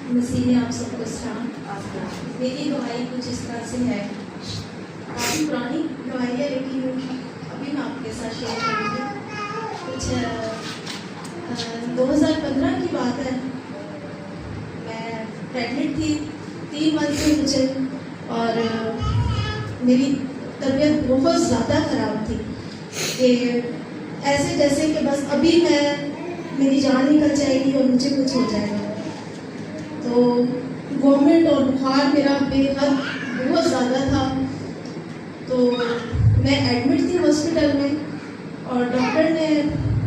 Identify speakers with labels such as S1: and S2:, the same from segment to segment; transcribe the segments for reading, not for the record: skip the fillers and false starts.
S1: मसीह ने आप सबको सलाम। मेरी दुआई कुछ इस तरह से है, काफ़ी पुरानी दुआई है लेकिन अभी मैं आपके साथ शेयर करूँगी। कुछ 2015 की बात है, मैं प्रेग्नेंट थी 3 मंथ में मुझे, और मेरी तबीयत बहुत ज़्यादा ख़राब थी कि ऐसे जैसे कि बस अभी मेरी जान निकल जाएगी और मुझे कुछ हो जाएगा। तो वॉमिट और बुखार मेरा बेहद बहुत ज़्यादा था। तो मैं एडमिट थी हॉस्पिटल में, और डॉक्टर ने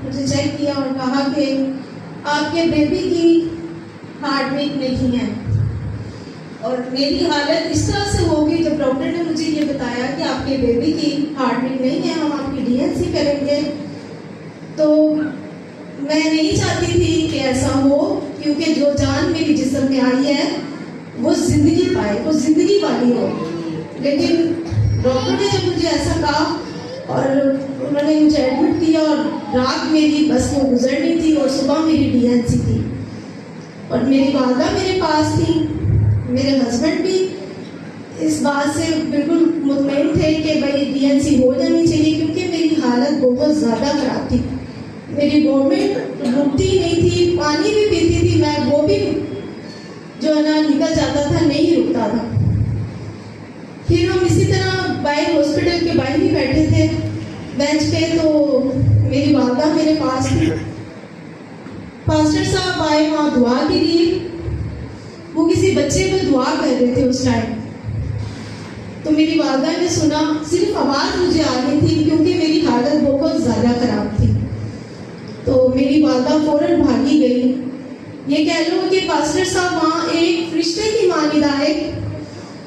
S1: मुझे चेक किया और कहा कि आपके बेबी की हार्ट बीट नहीं है। और मेरी हालत इस तरह से हो गई जब डॉक्टर ने मुझे ये बताया कि आपके बेबी की हार्ट बीट नहीं है, हम आपकी डीएनसी करेंगे। तो मैं नहीं चाहती थी कि ऐसा हो, क्योंकि जो जान मेरी जिस्म में आई है वो ज़िंदगी पाए, वो ज़िंदगी वाली हो। लेकिन डॉक्टर ने जब मुझे ऐसा कहा और उन्होंने मुझे एडमिट किया, और रात मेरी बस में गुजरनी थी और सुबह मेरी डीएनसी थी, और मेरी वालदा मेरे पास थी। मेरे हस्बैंड भी इस बात से बिल्कुल मुतमईन थे कि भाई डीएनसी हो जानी चाहिए, क्योंकि मेरी हालत बहुत ज़्यादा ख़राब थी। मेरी वॉमिट रुकती नहीं थी, पानी भी पीती थी मैं, वो भी जो है ना निकल जाता था, नहीं रुकता था। फिर हम इसी तरह बाहर हॉस्पिटल के बाहर ही बैठे थे बेंच पे, तो मेरी वालदा मेरे पास थी। पास्टर साहब आए वहाँ दुआ के लिए, वो किसी बच्चे पर दुआ कर रहे थे उस टाइम। तो मेरी वालदा ने सुना, सिर्फ आवाज़ मुझे आ रही थी क्योंकि मेरी हालत बहुत ज़्यादा ख़राब थी। तो मेरी वालदा फौरन भागी गई। ये कह लो कि पास्टर साहब वहाँ एक रिश्ते की मानिंद आए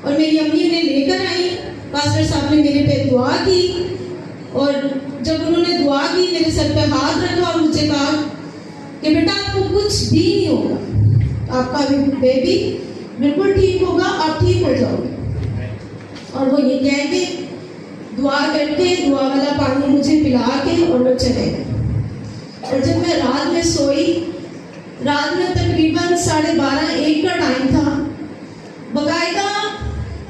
S1: और मेरी अम्मी ने लेकर आई। पास्टर साहब ने मेरे पे दुआ की, और जब उन्होंने दुआ की मेरे सर पे हाथ रखा और मुझे कहा कि बेटा आपको कुछ भी नहीं होगा, आपका बेबी बिल्कुल ठीक होगा, आप ठीक हो जाओगे। और वो ये कह के दुआ करके दुआ वाला पानी मुझे पिला के और वो चले गए। और जब मैं रात में सोई, रात में तकरीबन 12:30-1 का टाइम था, बाकायदा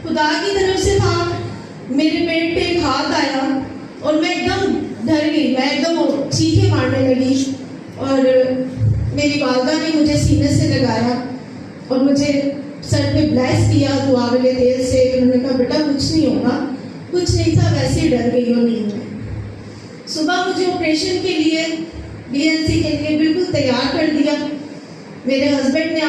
S1: खुदा की तरफ से था, मेरे पेट पे एक हाथ आया और मैं एकदम डर गई, मैं एकदम चीखें मारने लगी। और मेरी वालदा ने मुझे सीने से लगाया और मुझे सर पे ब्लेस किया दुआ वाले तेल से। उन्होंने कहा बेटा कुछ नहीं होगा, कुछ नहीं था, वैसे ही डर गई हो नींद में। सुबह मुझे ऑपरेशन के लिए, डीएनसी के लिए बिल्कुल तैयार कर दिया। मेरे हस्बैंड ने